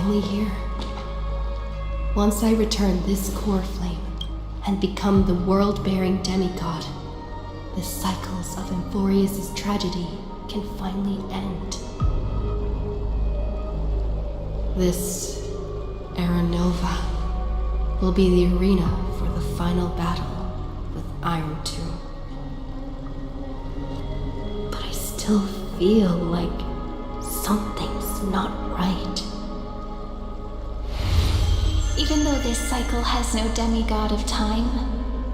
finally here. Once I return this core flame and become the world-bearing demigod, the cycles of Amphorius' tragedy can finally end. This Aranova will be the arena for the final battle with Iron Tomb. But I still feel like something's not right. Even though this cycle has no demigod of time,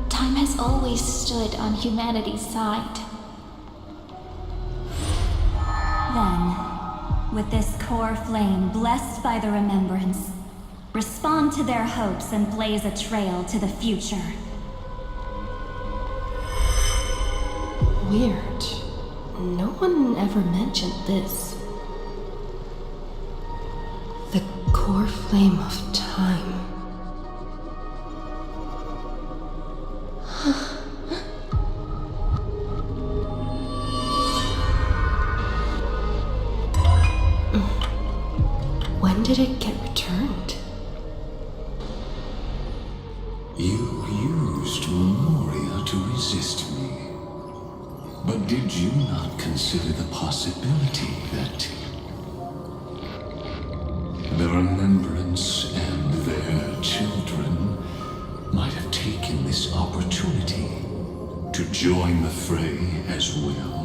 time has always stood on humanity's side. Then, with this core flame blessed by the remembrance, respond to their hopes and blaze a trail to the future. Weird. No one ever mentioned this. The core flame of time. When did it get returned? You used Memoria to resist me. But did you not consider the possibility that the Remembrance and their children might have taken this opportunity to join the fray as well?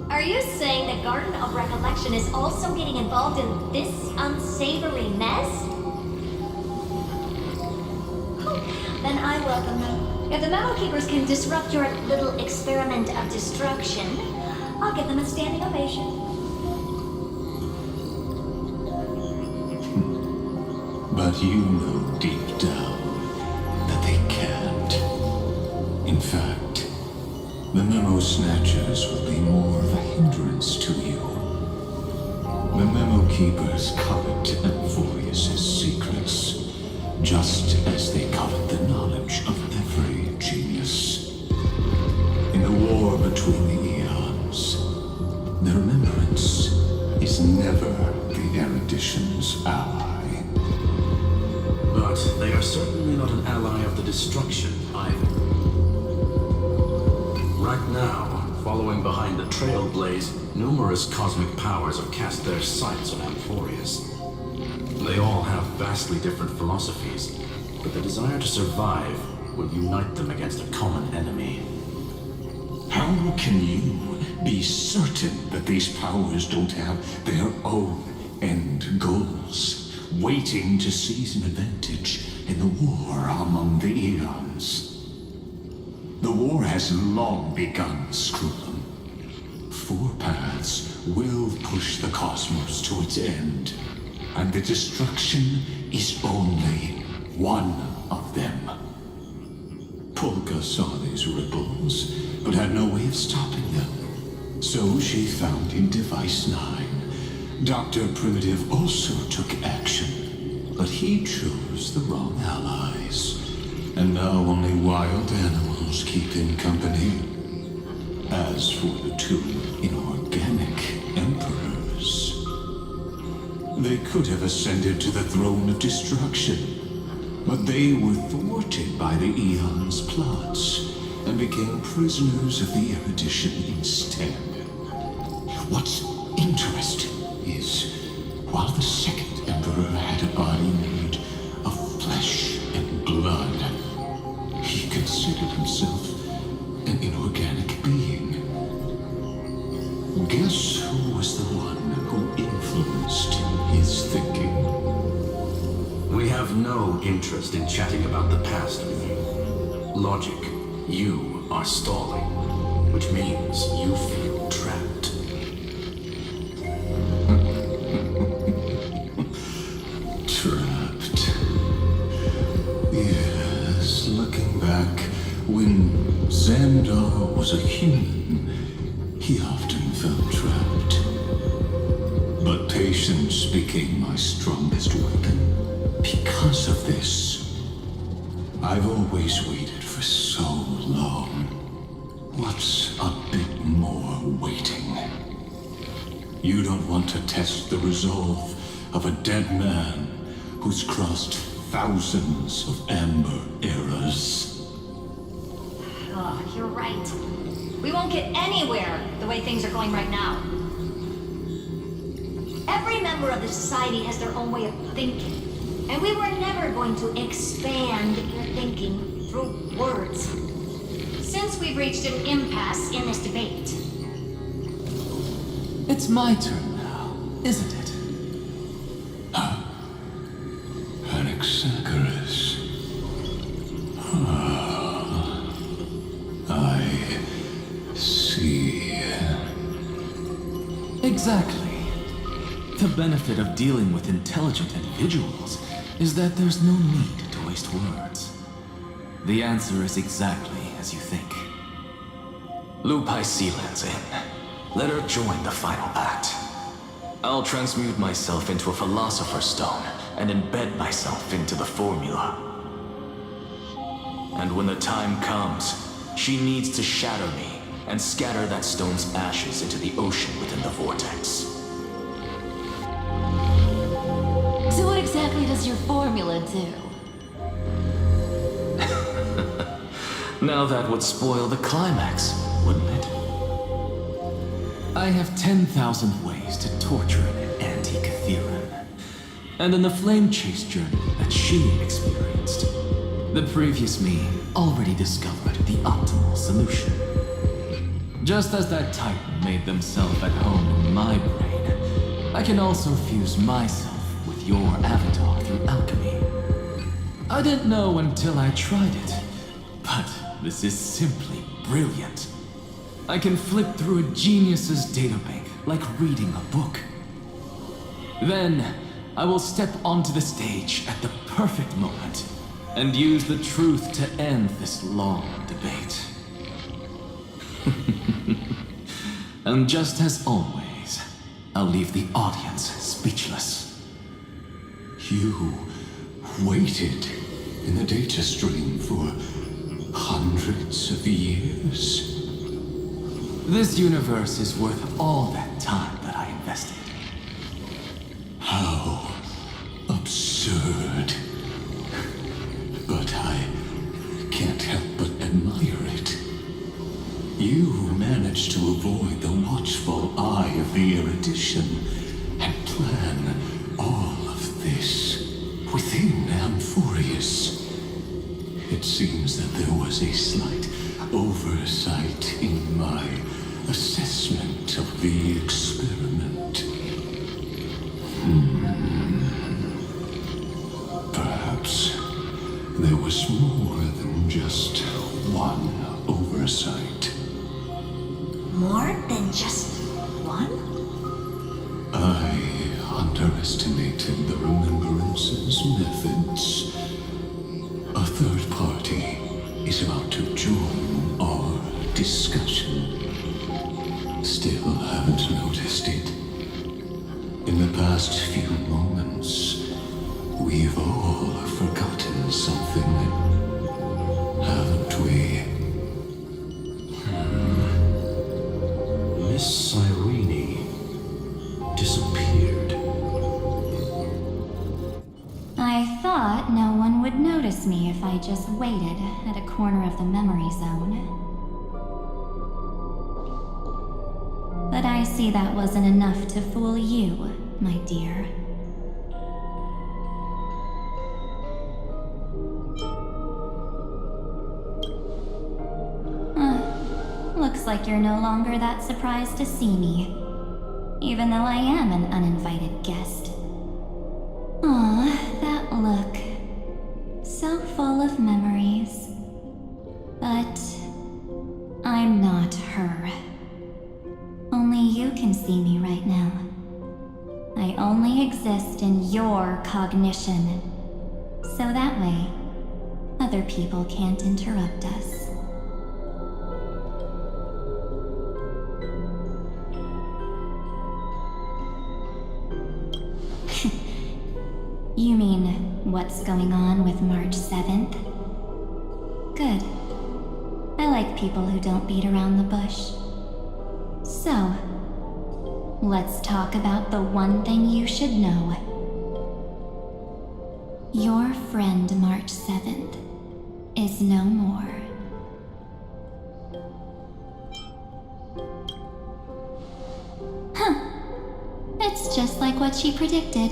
Are you saying the Garden of Recollection is also getting involved in this unsavory mess? Then I welcome them. If the Metal Keepers can disrupt your little experiment of destruction, I'll give them a standing ovation. But you know deep down that they can't. In fact, the Memo Snatchers will be more of a hindrance to you. The Memo Keepers covet Amphorius' secrets, just as they covet the knowledge of every genius. In the war between the eons, the Remembrance is never the erudition's ally. But they are certainly not an ally of the destruction either. Right now, following behind the Trailblaze, numerous cosmic powers have cast their sights on Amphorius. They all have vastly different philosophies, but the desire to survive will unite them against a common enemy. How can you be certain that these powers don't have their own end goals, waiting to seize an advantage in the war among the eons? The war has long begun, Screw'em. Four paths will push the cosmos to its end, and the destruction is only one of them. Polka saw these ripples, but had no way of stopping them. So she found in Device 9. Dr. Primitive also took action, but he chose the wrong allies. And now only wild animals keep him company. As for the two inorganic emperors, they could have ascended to the throne of destruction, but they were thwarted by the Eon's plots and became prisoners of the erudition instead. What's interesting is, while the second emperor had a body made of flesh and blood, he considered himself an inorganic being. Guess who was the one who influenced his thinking? We have no interest in chatting about the past with you. Logic, you are stalling, which means you feel trapped. Trapped. Yes, looking back, when Xandar was a human, he often felt trapped. But patience became my strongest weapon. Because of this, I've always waited for so long. What's a bit more waiting? You don't want to test the resolve of a dead man who's crossed thousands of amber eras. Oh, you're right. We won't get anywhere the way things are going right now. Every member of the society has their own way of thinking, and we were never going to expand your thinking through words. Since we've reached an impasse in this debate. It's my turn now, isn't it? Anaxagoras. I see. Exactly. The benefit of dealing with intelligent individuals is that there's no need to waste words. The answer is exactly as you think. Lupai Sealand's in. Let her join the final pact. I'll transmute myself into a Philosopher's Stone and embed myself into the formula. And when the time comes, she needs to shatter me and scatter that stone's ashes into the ocean within the vortex. So what exactly does your formula do? Now that would spoil the climax, wouldn't it? I have 10,000 ways to torture an anti-Catheran. And in the flame chase journey that she experienced, the previous me already discovered the optimal solution. Just as that Titan made themselves at home in my brain, I can also fuse myself with your avatar through alchemy. I didn't know until I tried it, but this is simply brilliant. I can flip through a genius's databank like reading a book. Then, I will step onto the stage at the perfect moment and use the truth to end this long debate. And just as always, I'll leave the audience speechless. You waited in the data stream for hundreds of years. This universe is worth all that time that I invested. How absurd. But I can't help but admire it. You managed to avoid the watchful eye of the erudition and plan all of this within Amphorius. It seems that there was a slight oversight in my assessment of the experiment. Perhaps there was more than just one oversight. More than just one? I underestimated the Remembrance's methods. A third party is about to join our discussion. Still haven't noticed it. In the past few moments, we've all forgotten something, haven't we? Miss Cyrene disappeared. I thought no one would notice me if I just waited at a corner of the memory zone. But I see that wasn't enough to fool you, my dear. Looks like you're no longer that surprised to see me, even though I am an uninvited guest. Aw, that look. So full of memories. But I'm not her. Only you can see me right now. I only exist in your cognition. So that way, other people can't interrupt us. You mean, what's going on with March 7th? Good. I like people who don't beat around the bush. So, let's talk about the one thing you should know. Your friend March 7th is no more. It's just like what she predicted.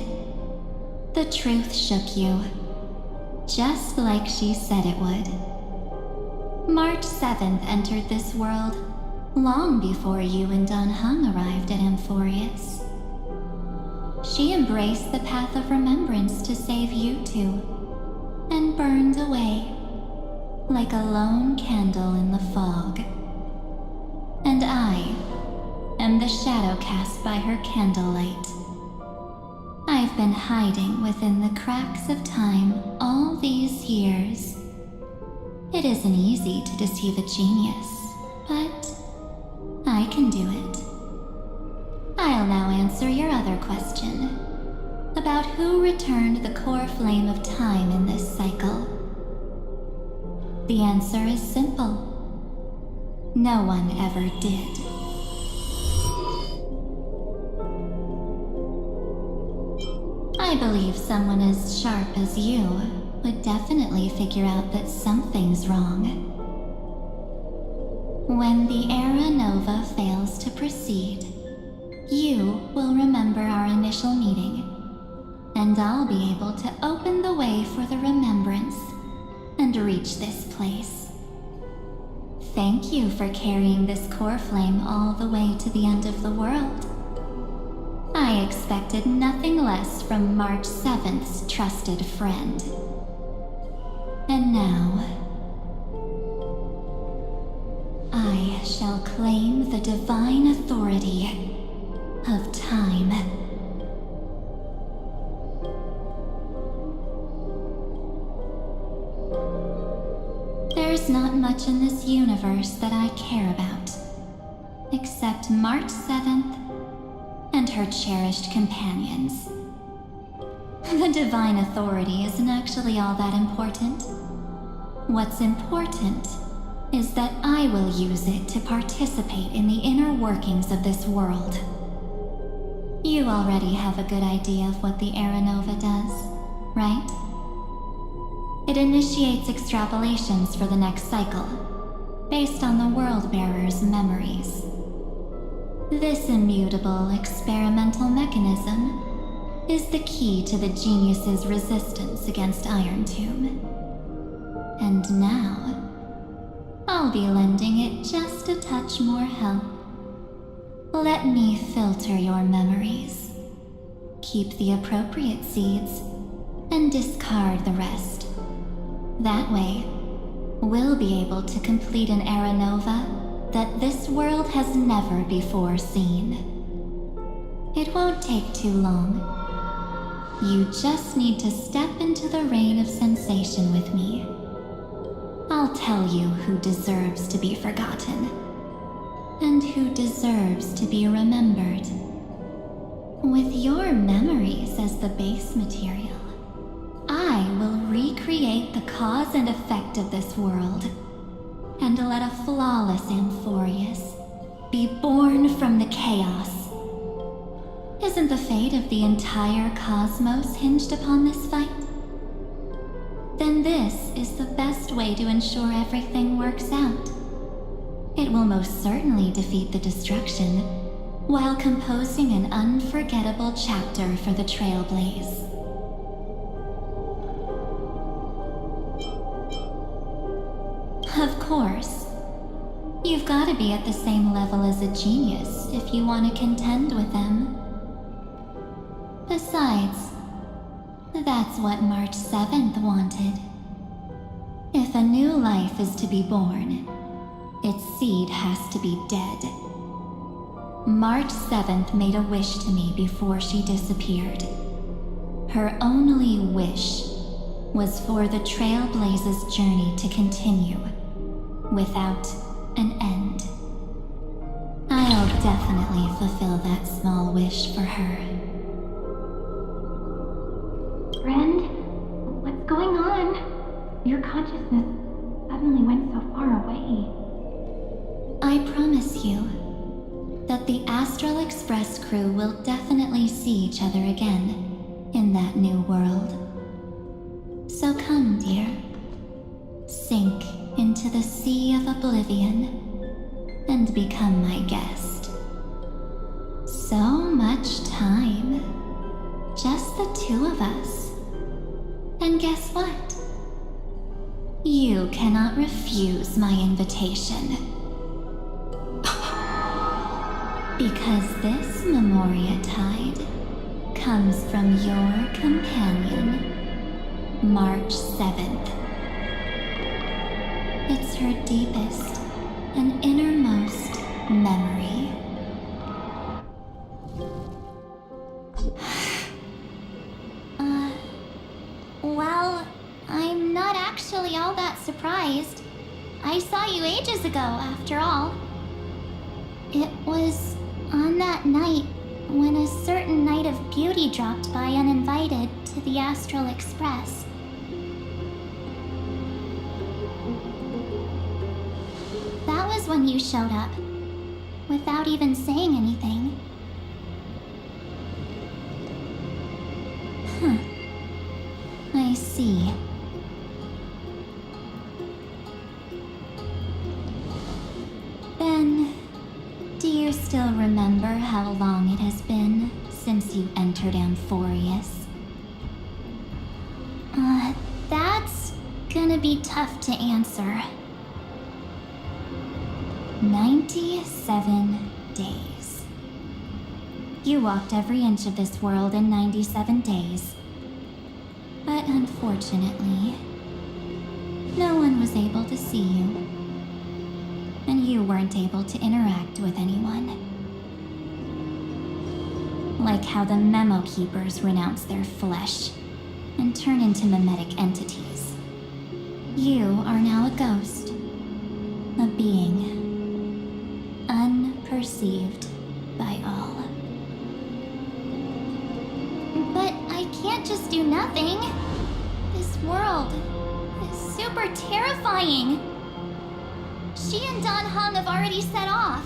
The truth shook you, just like she said it would. March 7th entered this world long before you and Dun Hung arrived at Amphorius. She embraced the path of remembrance to save you two, and burned away like a lone candle in the fog. And I am the shadow cast by her candlelight. I've been hiding within the cracks of time all these years. It isn't easy to deceive a genius, but I can do it. I'll now answer your other question about who returned the core flame of time in this cycle. The answer is simple. No one ever did. I believe someone as sharp as you would definitely figure out that something's wrong. When the Era Nova fails to proceed, you will remember our initial meeting, and I'll be able to open the way for the remembrance and reach this place. Thank you for carrying this core flame all the way to the end of the world. I expected nothing less from March 7th's trusted friend. And now, I shall claim the divine authority of time. There's not much in this universe that I care about, except March 7th and her cherished companions. The divine authority isn't actually all that important. What's important is that I will use it to participate in the inner workings of this world. You already have a good idea of what the Era Nova does, right? It initiates extrapolations for the next cycle, based on the World-Bearer's memories. This immutable experimental mechanism is the key to the genius's resistance against Iron Tomb. And now, I'll be lending it just a touch more help. Let me filter your memories. Keep the appropriate seeds, and discard the rest. That way, we'll be able to complete an Era Nova that this world has never before seen. It won't take too long. You just need to step into the rain of sensation with me. I'll tell you who deserves to be forgotten, and who deserves to be remembered. With your memories as the base material, I will recreate the cause and effect of this world, and let a flawless Amphorius be born from the chaos. Isn't the fate of the entire cosmos hinged upon this fight? Then this is the best way to ensure everything works out. It will most certainly defeat the destruction, while composing an unforgettable chapter for the Trailblaze. Of course, you've got to be at the same level as a genius if you want to contend with them. Besides, that's what March 7th wanted. If a new life is to be born, its seed has to be dead. March 7th made a wish to me before she disappeared. Her only wish was for the Trailblaze's journey to continue, without an end. I'll definitely fulfill that small wish for her. Friend, what's going on? Your consciousness suddenly went so far away. I promise you that the Astral Express crew will definitely see each other again in that new world. So come, dear. Sink into the sea of oblivion and become my guest. So much time. Just the two of us. And guess what? You cannot refuse my invitation. Because this Memoria Tide comes from your companion, March 7th. It's her deepest and innermost memory. Well, I'm not actually all that surprised. I saw you ages ago, after all. It was on that night when a certain knight of beauty dropped by uninvited to the Astral Express. That was when you showed up, without even saying anything. I see. Then, do you still remember how long it has been since you entered Amphorius? That's gonna be tough to answer. 97 days. You walked every inch of this world in 97 days. But unfortunately, no one was able to see you. And you weren't able to interact with anyone. Like how the Memo Keepers renounce their flesh and turn into mimetic entities. You are now a ghost. A being. Unperceived by all. But I can't just do nothing. This world is super terrifying. She and Don Hung have already set off.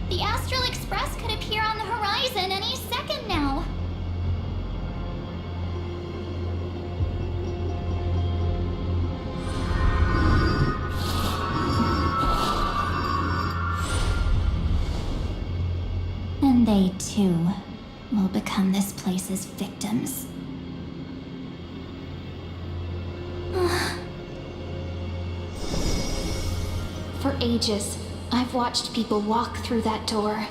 The Astral Express could appear on the horizon any second now. And they too will become this place's victims. For ages, I've watched people walk through that door.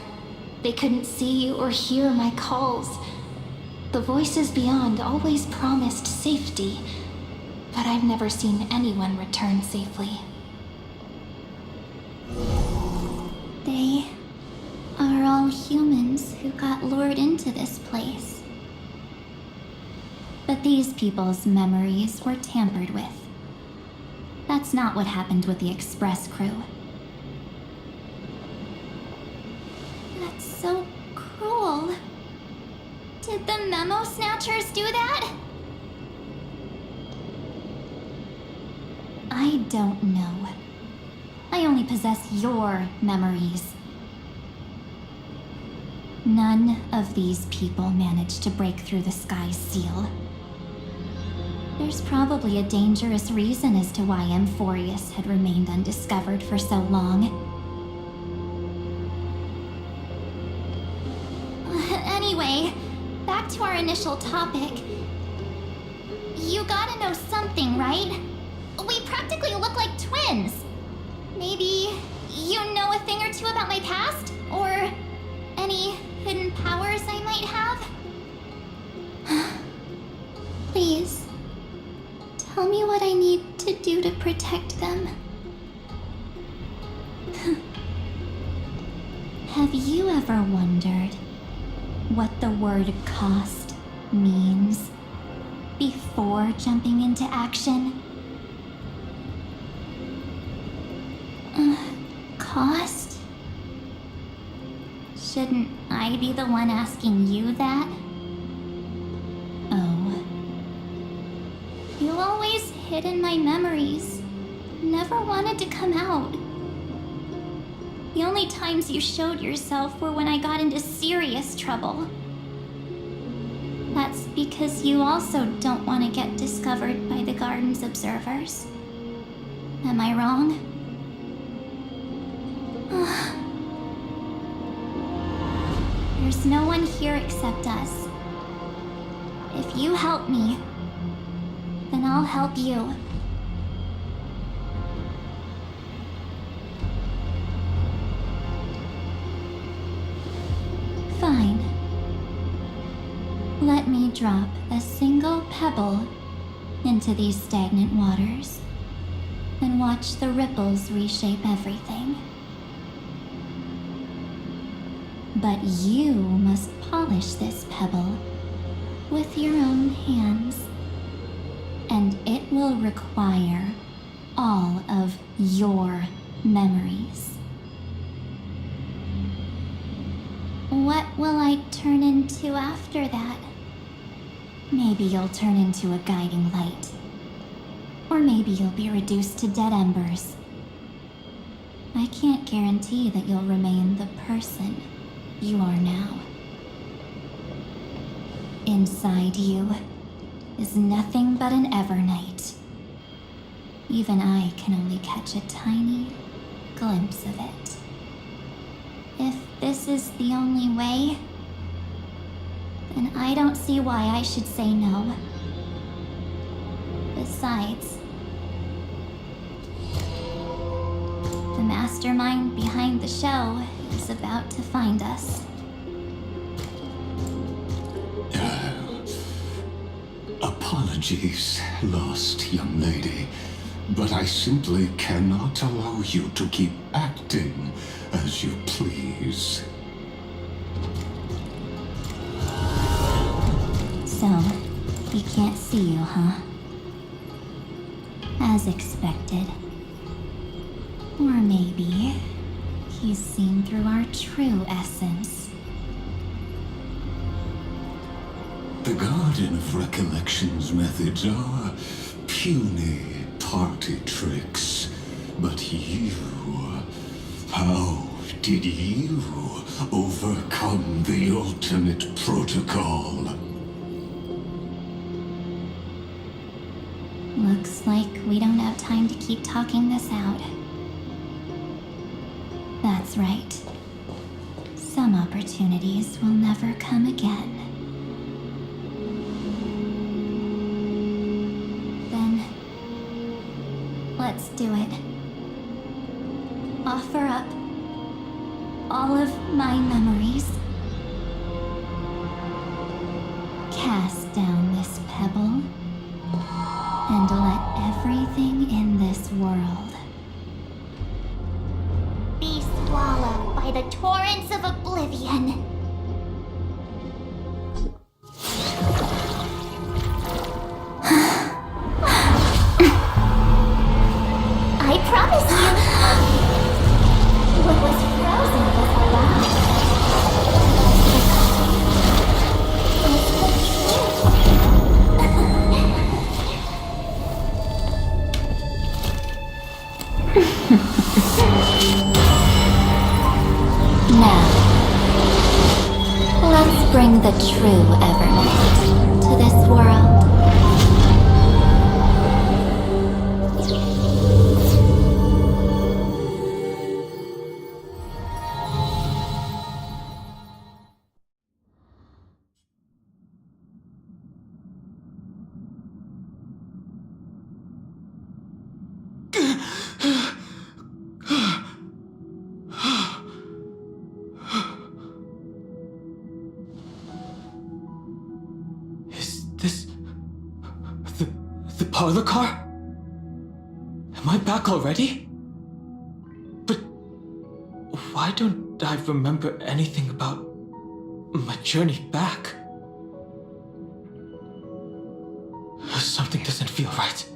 They couldn't see or hear my calls. The voices beyond always promised safety, but I've never seen anyone return safely. They are all humans who got lured into this place. But these people's memories were tampered with. That's not what happened with the Express crew. That's so cruel. Did the Memo Snatchers do that? I don't know. I only possess your memories. None of these people managed to break through the sky's seal. There's probably a dangerous reason as to why Amphorius had remained undiscovered for so long. Anyway, back to our initial topic. You gotta know something, right? We practically look like twins. Maybe you know a thing or two about my past? Or any hidden powers I might have? Please, tell me what I need to do to protect them. Have you ever wondered what the word cost means before jumping into action? Cost? Shouldn't I be the one asking you that? Oh. You always hid in my memories. Never wanted to come out. The only times you showed yourself were when I got into serious trouble. That's because you also don't want to get discovered by the garden's observers. Am I wrong? There's no one here except us. If you help me, then I'll help you. Fine. Let me drop a single pebble into these stagnant waters and watch the ripples reshape everything. But you must polish this pebble with your own hands, and it will require all of your memories. What will I turn into after that? Maybe you'll turn into a guiding light. Or maybe you'll be reduced to dead embers. I can't guarantee that you'll remain the person you are now. Inside you is nothing but an Evernight. Even I can only catch a tiny glimpse of it. If this is the only way, then I don't see why I should say no. Besides, the mastermind behind the show is about to find us. Apologies, lost young lady, but I simply cannot allow you to keep acting as you please. So, he can't see you, huh? As expected. Or maybe he's seen through our true essence. The Garden of Recollection's methods are puny party tricks. But you... how did you overcome the ultimate protocol? Looks like we don't have time to keep talking this out. That's right. Some opportunities will never come again. Then, let's do it. Offer up all of my memories. Cast down this pebble and let everything in this world Be swallowed by the torrents of oblivion. I promise you, what was frozen was alive. Now, let's bring the true Evernight to this world. Is this the parlor car? Am I back already? But why don't I remember anything about my journey back? Something doesn't feel right.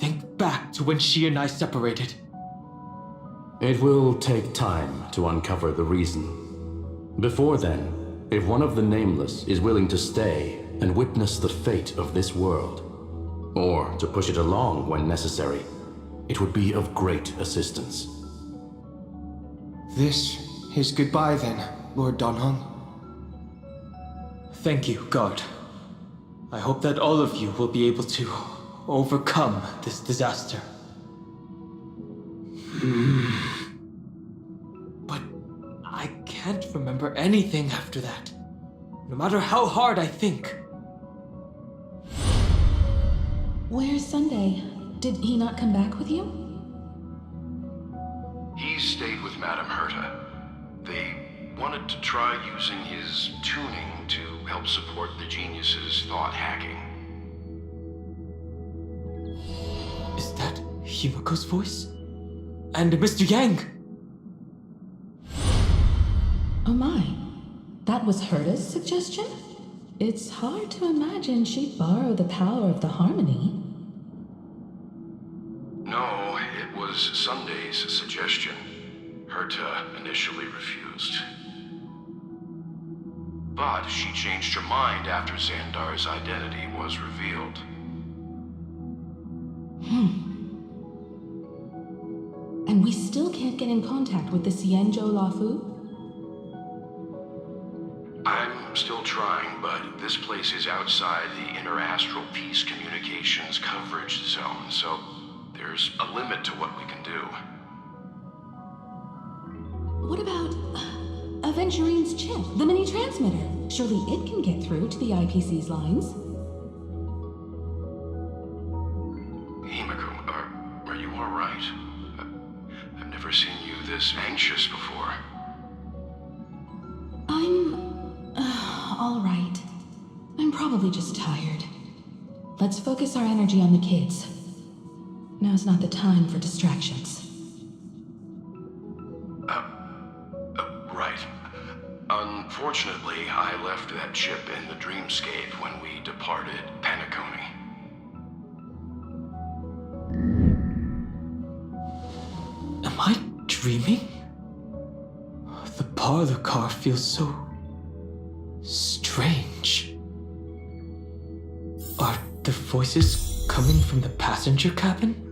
Think back to when she and I separated. It will take time to uncover the reason. Before then, if one of the Nameless is willing to stay and witness the fate of this world, or to push it along when necessary, it would be of great assistance. This is goodbye then, Lord Donhong. Thank you, guard. I hope that all of you will be able to overcome this disaster. But I can't remember anything after that, no matter how hard I think. Where's Sunday? Did he not come back with you? He stayed with Madame Herta. They wanted to try using his tuning to help support the genius's thought hacking. Is that Himiko's voice? And Mr. Yang? Oh my. That was Herta's suggestion? It's hard to imagine she'd borrow the power of the harmony. No, it was Sunday's suggestion. Herta initially refused. But she changed her mind after Xandar's identity was revealed. And we still can't get in contact with the Xianzhou Lafu? I'm still trying, but this place is outside the Inter-Astral Peace Communications coverage zone, so there's a limit to what we can do. What about Aventurine's chip, the mini-transmitter? Surely it can get through to the IPC's lines. Himiko, are you all right? I've never seen you this anxious before. I'm all right. I'm probably just tired. Let's focus our energy on the kids. Now's not the time for distractions. Right. Unfortunately, I left that chip in the dreamscape when we departed Penacony. Am I dreaming? The parlor car feels so strange. Are the voices coming from the passenger cabin?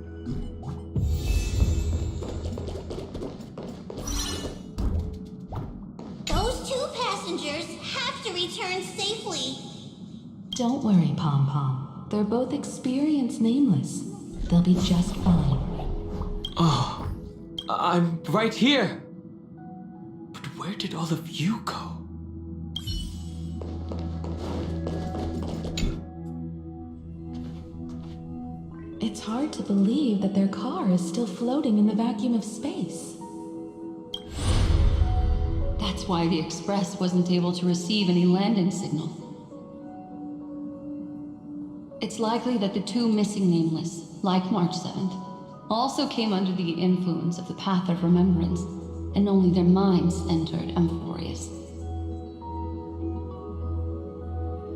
Those two passengers have to return safely. Don't worry, Pom Pom. They're both experienced nameless. They'll be just fine. Oh, I'm right here. But where did all of you go? It's hard to believe that their car is still floating in the vacuum of space. That's why the Express wasn't able to receive any landing signal. It's likely that the two missing nameless, like March 7th, also came under the influence of the Path of Remembrance, and only their minds entered Amphorius.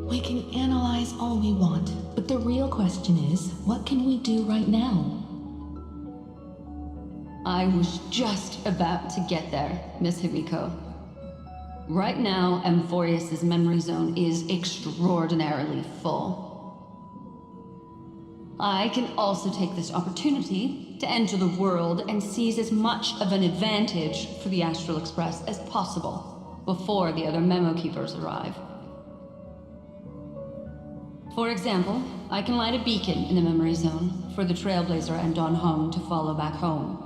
We can analyze all we want, but the real question is, what can we do right now? I was just about to get there, Miss Himiko. Right now, Amphorius' memory zone is extraordinarily full. I can also take this opportunity to enter the world and seize as much of an advantage for the Astral Express as possible before the other memo keepers arrive. For example, I can light a beacon in the memory zone for the Trailblazer and Don Hong to follow back home.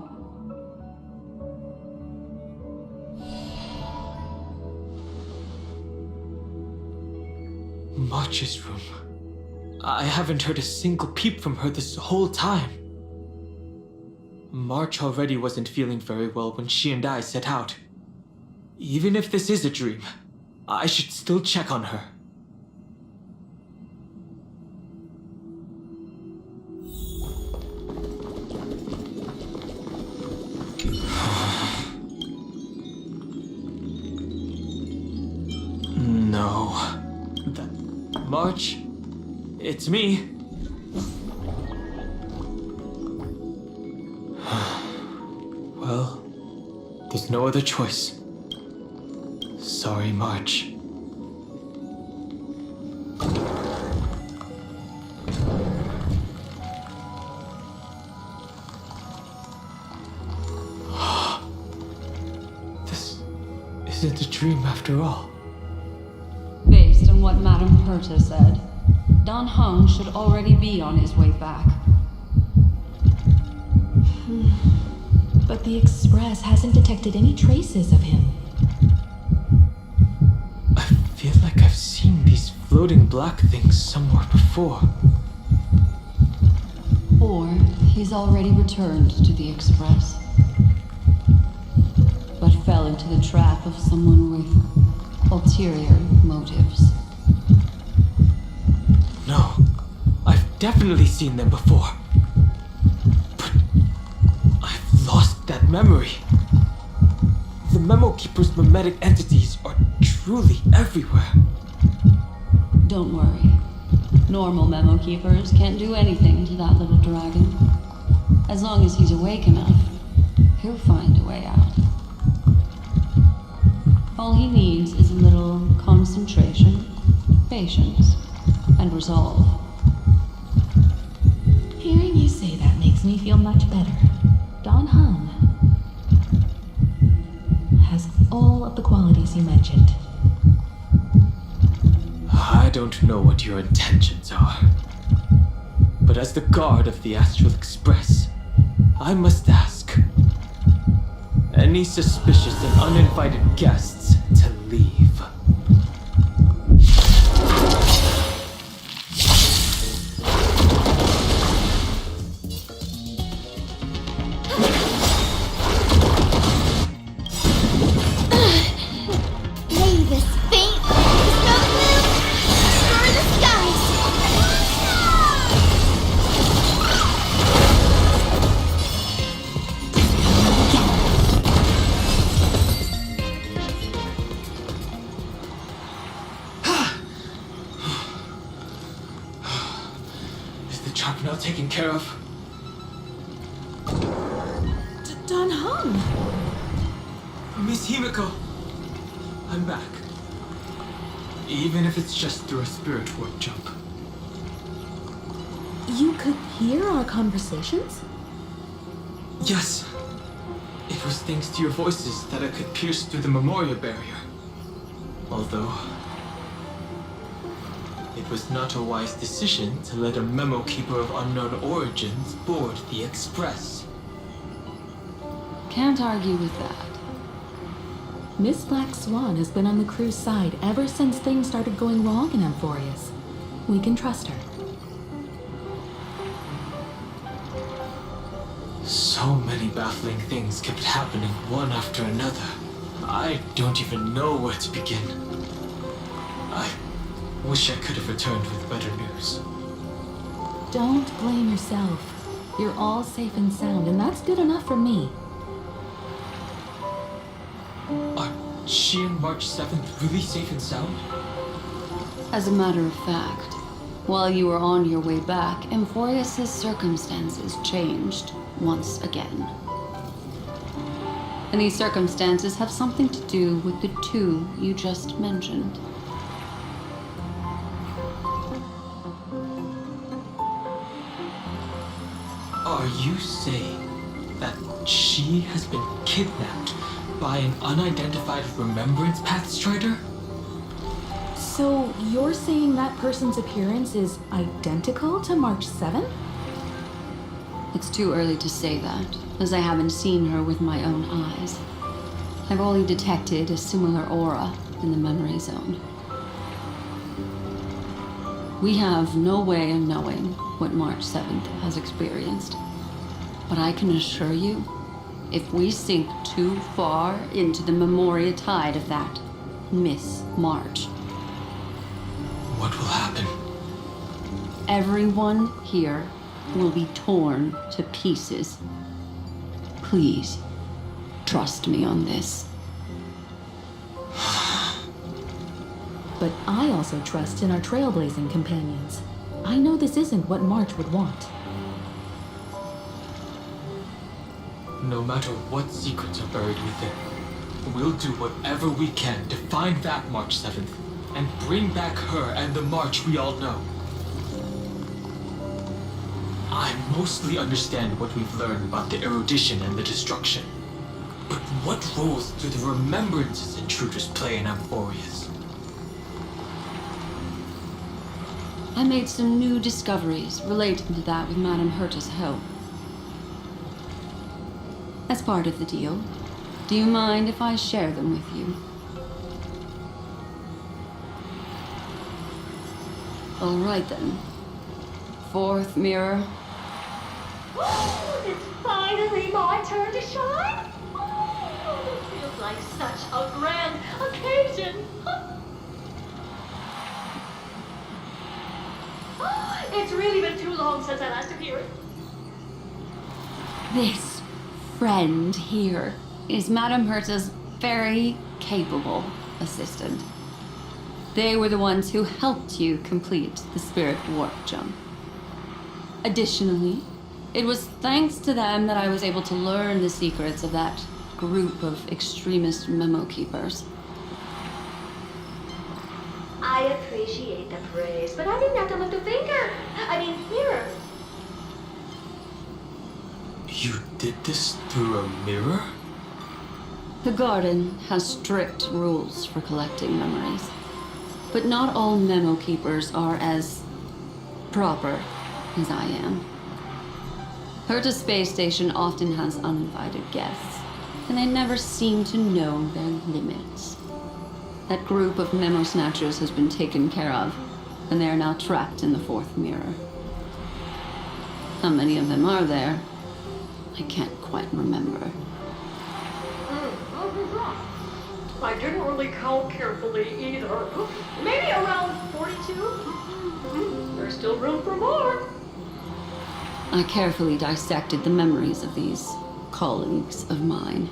March's room. I haven't heard a single peep from her this whole time. March already wasn't feeling very well when she and I set out. Even if this is a dream, I should still check on her. No. March? It's me. Well, there's no other choice. Sorry, March. This isn't a dream after all. Based on repeating what Madame Herta said. Don Hung should already be on his way back. But the Express hasn't detected any traces of him. I feel like I've seen these floating black things somewhere before. Or he's already returned to the Express. But fell into the trap of someone with ulterior motives. No, I've definitely seen them before. But I've lost that memory. The Memo Keeper's mimetic entities are truly everywhere. Don't worry. Normal Memo Keepers can't do anything to that little dragon. As long as he's awake enough, he'll find a way out. All he needs is a little concentration, patience, and resolve. Hearing you say that makes me feel much better. Don Hung has all of the qualities you mentioned. I don't know what your intentions are. But as the guard of the Astral Express, I must ask. Any suspicious and uninvited guests to leave. Wave is faint. Smoke move. Destroy the skies. Is the trap now taken care of? Don Hung! Miss Himiko, I'm back. Even if it's just through a spirit warp jump. You could hear our conversations? Yes. It was thanks to your voices that I could pierce through the memorial barrier. Although, it was not a wise decision to let a Memo Keeper of unknown origins board the Express. Can't argue with that. Miss Black Swan has been on the crew's side ever since things started going wrong in Amphorius. We can trust her. So many baffling things kept happening one after another. I don't even know where to begin. I wish I could have returned with better news. Don't blame yourself. You're all safe and sound, and that's good enough for me. Are she and March 7th really safe and sound? As a matter of fact, while you were on your way back, Amphorius' circumstances changed once again. And these circumstances have something to do with the two you just mentioned. Are you saying that she has been kidnapped by an unidentified Remembrance Path Strider? So you're saying that person's appearance is identical to March 7th? It's too early to say that, as I haven't seen her with my own eyes. I've only detected a similar aura in the memory zone. We have no way of knowing what March 7th has experienced. But I can assure you, if we sink too far into the memoria tide of that Miss March, What will happen? everyone here will be torn to pieces. Please, trust me on this. But I also trust in our trailblazing companions. I know this isn't what March would want. No matter what secrets are buried within, we'll do whatever we can to find that March 7th and bring back her and the March we all know. I mostly understand what we've learned about the erudition and the destruction. But what roles do the remembrances intruders play in Amphorius? I made some new discoveries related to that with Madame Herta's help. As part of the deal, do you mind if I share them with you? All right then. Fourth mirror. It's finally my turn to shine. It feels like such a grand occasion. It's really been too long since I last appeared. This friend here is Madame Herta's very capable assistant. They were the ones who helped you complete the spirit warp jump. Additionally, it was thanks to them that I was able to learn the secrets of that group of extremist memo keepers. I appreciate the praise, but I didn't have to lift a finger. Here. You did this through a mirror? The garden has strict rules for collecting memories, but not all memo keepers are as proper as I am. Herta Space Station often has uninvited guests, and they never seem to know their limits. That group of memo snatchers has been taken care of, and they are now trapped in the fourth mirror. How many of them are there? I can't quite remember. I didn't really count carefully either. Maybe around 42? There's still room for more. I carefully dissected the memories of these colleagues of mine.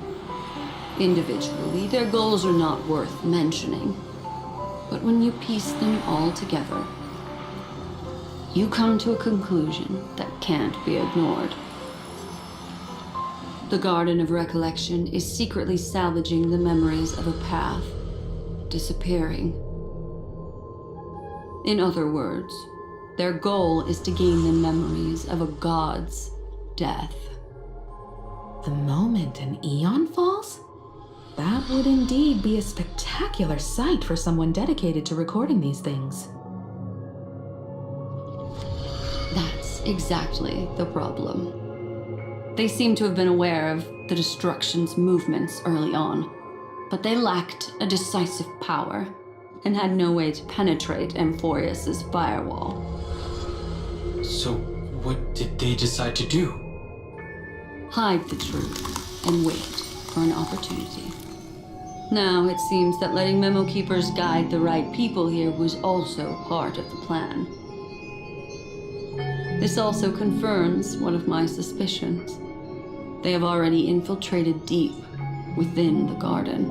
Individually, their goals are not worth mentioning. But when you piece them all together, you come to a conclusion that can't be ignored. The Garden of Recollection is secretly salvaging the memories of a path disappearing. In other words, their goal is to gain the memories of a god's death. The moment an eon falls? That would indeed be a spectacular sight for someone dedicated to recording these things. That's exactly the problem. They seem to have been aware of the Destruction's movements early on, but they lacked a decisive power and had no way to penetrate Amphorius's firewall. So, what did they decide to do? Hide the truth and wait for an opportunity. Now it seems that letting memo keepers guide the right people here was also part of the plan. This also confirms one of my suspicions. They have already infiltrated deep within the garden.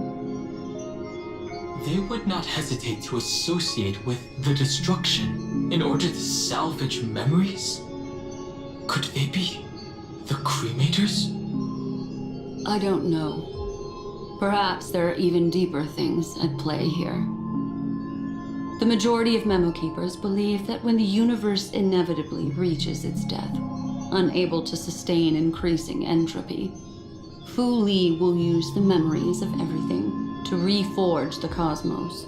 They would not hesitate to associate with the Destruction in order to salvage memories? Could they be the Cremators? I don't know. Perhaps there are even deeper things at play here. The majority of memo keepers believe that when the universe inevitably reaches its death, unable to sustain increasing entropy, Fu Li will use the memories of everything to reforge the cosmos.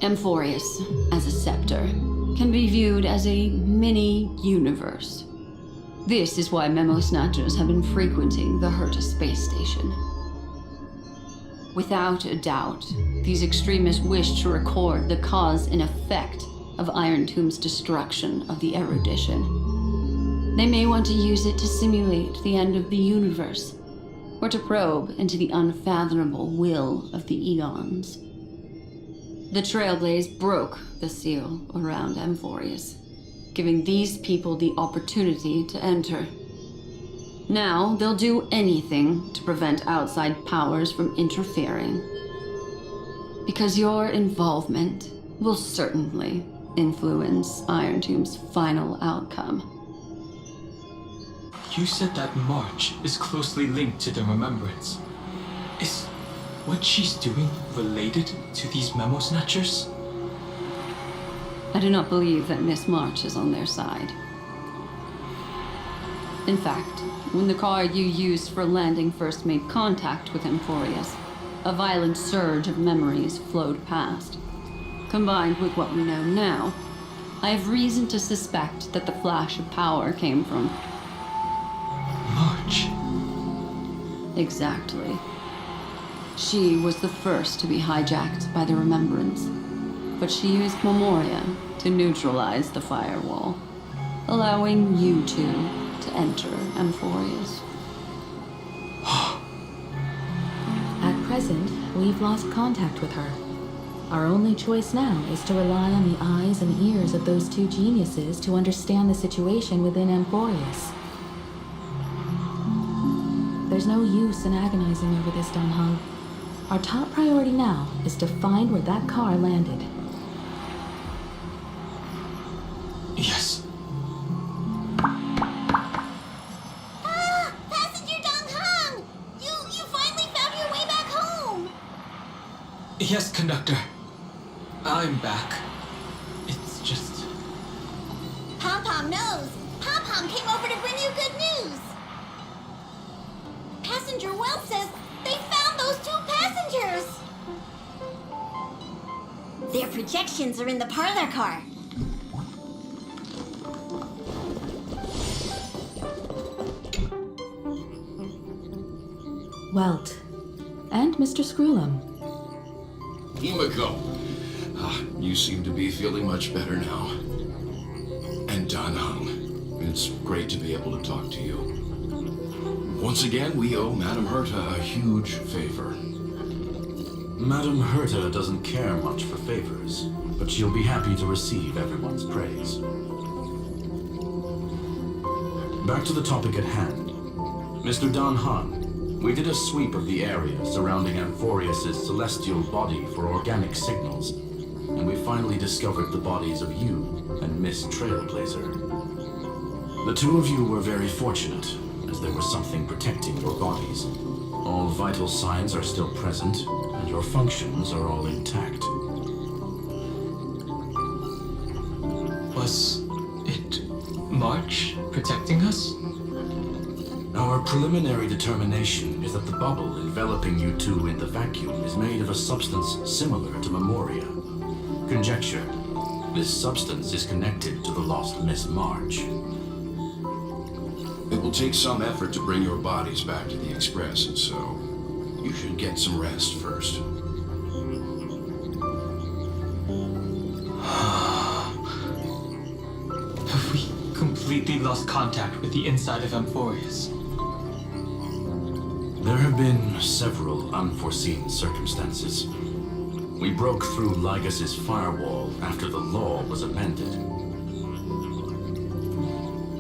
Amphorius, as a scepter, can be viewed as a mini-universe. This is why memo snatchers have been frequenting the Herta space station. Without a doubt, these extremists wish to record the cause and effect of Iron Tomb's destruction of the erudition. They may want to use it to simulate the end of the universe, or to probe into the unfathomable will of the eons. The Trailblaze broke the seal around Amphorius, giving these people the opportunity to enter. Now they'll do anything to prevent outside powers from interfering. Because your involvement will certainly influence Iron Tomb's final outcome. You said that March is closely linked to the Remembrance. Is what she's doing related to these memo snatchers? I do not believe that Miss March is on their side. In fact, when the car you used for landing first made contact with Amphorius, a violent surge of memories flowed past. Combined with what we know now, I have reason to suspect that the flash of power came from... March. Exactly. She was the first to be hijacked by the Remembrance, but she used Memoria to neutralize the firewall, allowing you two to enter Amphorius. At present, we've lost contact with her. Our only choice now is to rely on the eyes and ears of those two geniuses to understand the situation within Amphorius. There's no use in agonizing over this, Don Hung. Our top priority now is to find where that car landed. Yes. Ah! Passenger Dong Hung! You finally found your way back home! Yes, conductor. I'm back. It's just... Pom-Pom knows! Pom-Pom came over to bring you good news! Passenger Wells says they found those two passengers! Their projections are in the parlor car. Welt. And Mr. Screwlum. Himiko, you seem to be feeling much better now. And Dan Hung, it's great to be able to talk to you. Once again, we owe Madame Herta a huge favor. Madame Herta doesn't care much for favors, but she'll be happy to receive everyone's praise. Back to the topic at hand. Mr. Dan Han, we did a sweep of the area surrounding Amphorius' celestial body for organic signals, and we finally discovered the bodies of you and Miss Trailblazer. The two of you were very fortunate, as there was something protecting your bodies. All vital signs are still present, and your functions are all intact. Was it March protecting us? Our preliminary determination is that the bubble enveloping you two in the vacuum is made of a substance similar to Memoria. Conjecture: this substance is connected to the lost Miss March. It will take some effort to bring your bodies back to the Express, and so you should get some rest first. Have we completely lost contact with the inside of Amphorius? There have been several unforeseen circumstances. We broke through Lygas's firewall after the law was amended.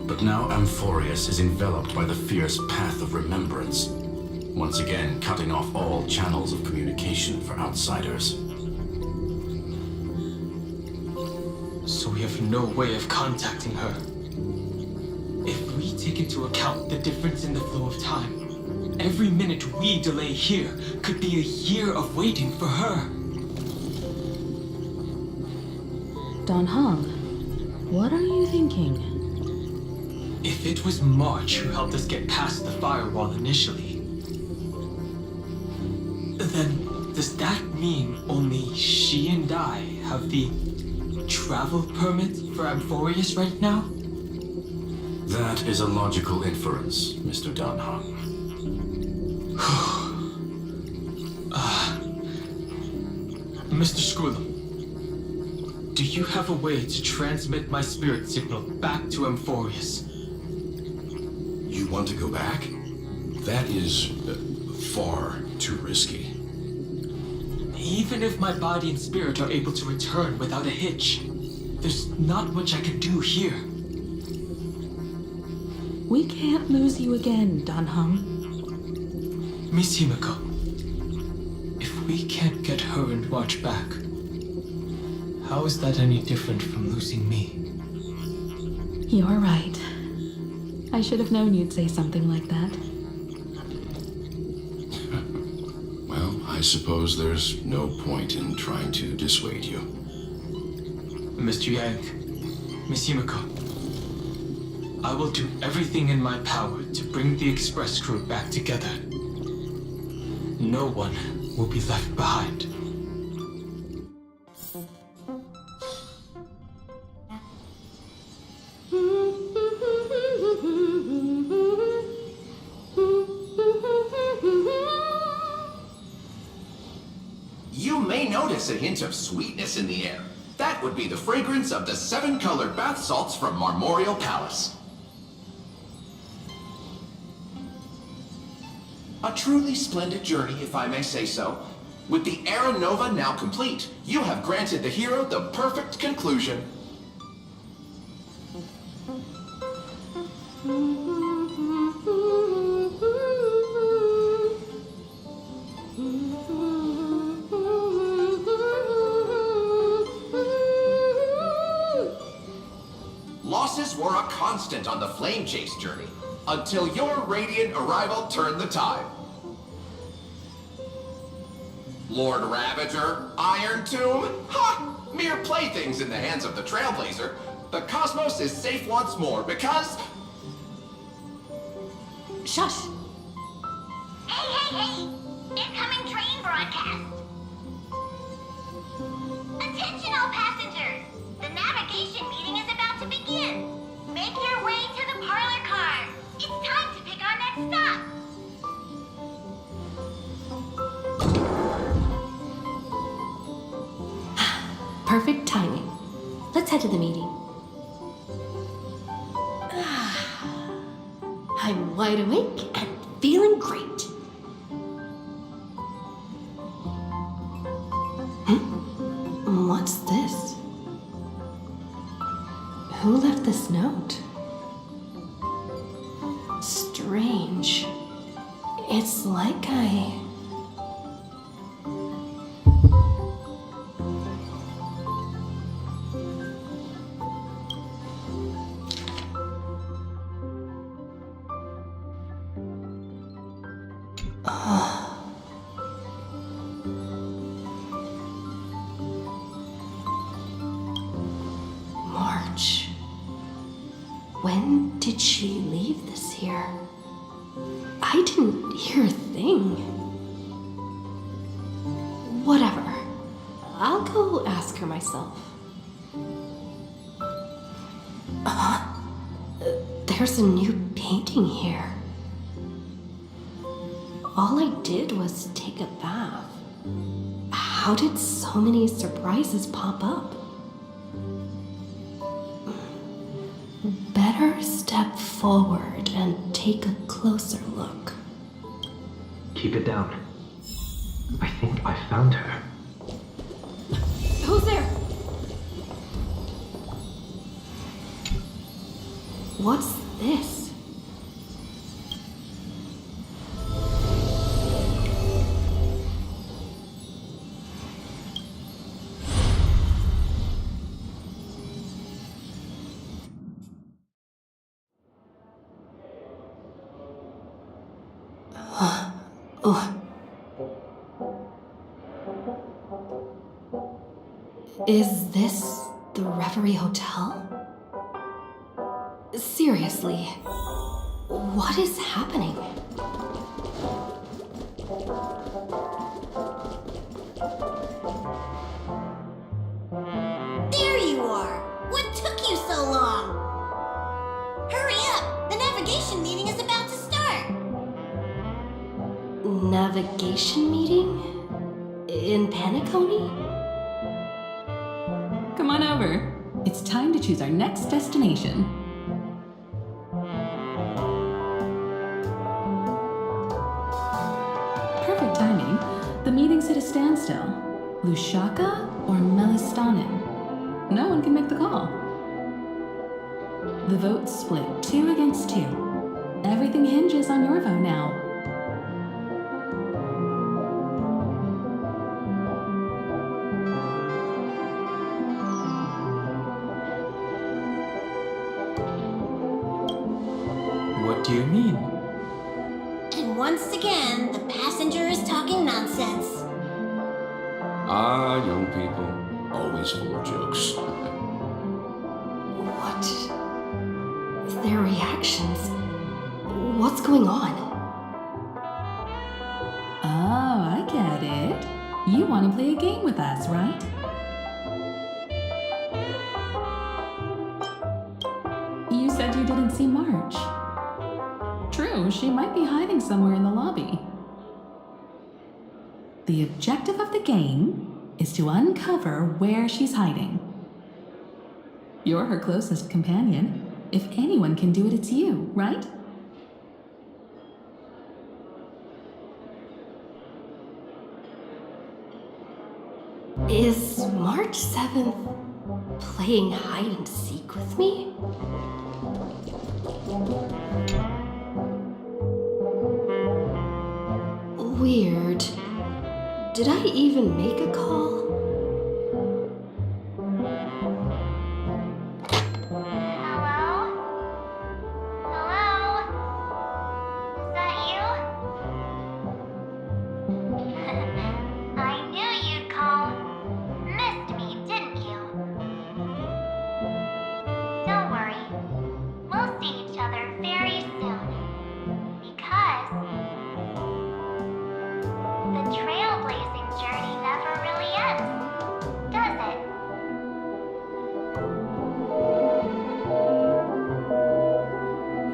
But now Amphorius is enveloped by the fierce path of remembrance, once again cutting off all channels of communication for outsiders. So we have no way of contacting her. If we take into account the difference in the flow of time, every minute we delay here could be a year of waiting for her. Don Hong, what are you thinking? If it was March who helped us get past the firewall initially, then does that mean only she and I have the travel permit for Amphorius right now? That is a logical inference, Mr. Dan Hung. Mr. Screwlum, do you have a way to transmit my spirit signal back to Amphorius? You want to go back? That is far too risky. Even if my body and spirit are able to return without a hitch, there's not much I can do here. We can't lose you again, Don Hung. Miss Himiko, if we can't get her and March back, how is that any different from losing me? You're right. I should have known you'd say something like that. Well, I suppose there's no point in trying to dissuade you. Mr. Yang, Miss Himiko, I will do everything in my power to bring the Express crew back together. No one will be left behind. notice a hint of sweetness in the air. That would be the fragrance of the 7-colored bath salts from Marmorial Palace. A truly splendid journey, if I may say so. With the Era Nova now complete, you have granted the hero the perfect conclusion. Losses were a constant on the Flame Chase journey, until your radiant arrival turned the tide. Lord Ravager, Iron Tomb, ha! Mere playthings in the hands of the Trailblazer. The cosmos is safe once more because... Shush! Hey, hey, hey! Incoming train broadcast! Attention all passengers! The navigation meeting is about to begin! Make your way to the parlor car! It's time to pick our next stop! Perfect timing. Let's head to the meeting. I'm wide awake and feeling great. What's this? Who left this note? Strange. It's like I... March. When did she leave this here? I didn't hear a thing. Whatever. I'll go ask her myself. There's a new painting here. All I did was take a bath. How did so many surprises pop up? Better step forward and take a closer look. Keep it down. I think I found her. Who's there? What's this? Is this the Reverie Hotel? Seriously, what is happening? There you are! What took you so long? Hurry up! The navigation meeting is about to start! Navigation meeting? In Paniconi? Come on over. It's time to choose our next destination. Perfect timing. The meeting's at a standstill. Lushaka or Melistanin? No one can make the call. The vote's split 2 against 2. Everything hinges on your vote now. What do you mean? And once again, the passenger is talking nonsense. Ah, young people. Always full of jokes. What? Their reactions? What's going on? Oh, I get it. You want to play a game with us, right? You said you didn't see March. True, she might be hiding somewhere in the lobby. The objective of the game is to uncover where she's hiding. You're her closest companion. If anyone can do it, it's you, right? Is March 7th playing hide and seek with me? Weird. Did I even make a call? Hello? Hello? Is that you? I knew you'd call. Missed me, didn't you? Don't worry. We'll see each other very soon. Because the trailblazing journey never really ends, does it?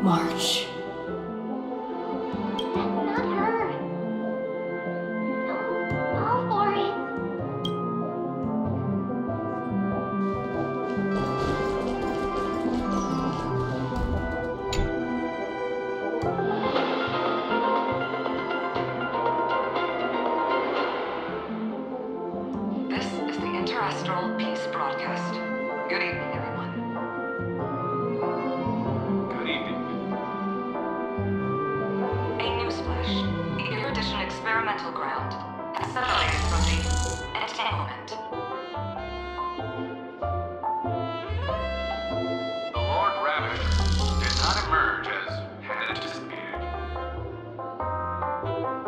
March. That's not her. Don't fall for it. This is the Interastral Peace Broadcast. Good evening, everyone. Good evening. A newsflash. The Erudition experimental ground has separated from the entanglement. The Lord Rabbit did not emerge as had anticipated.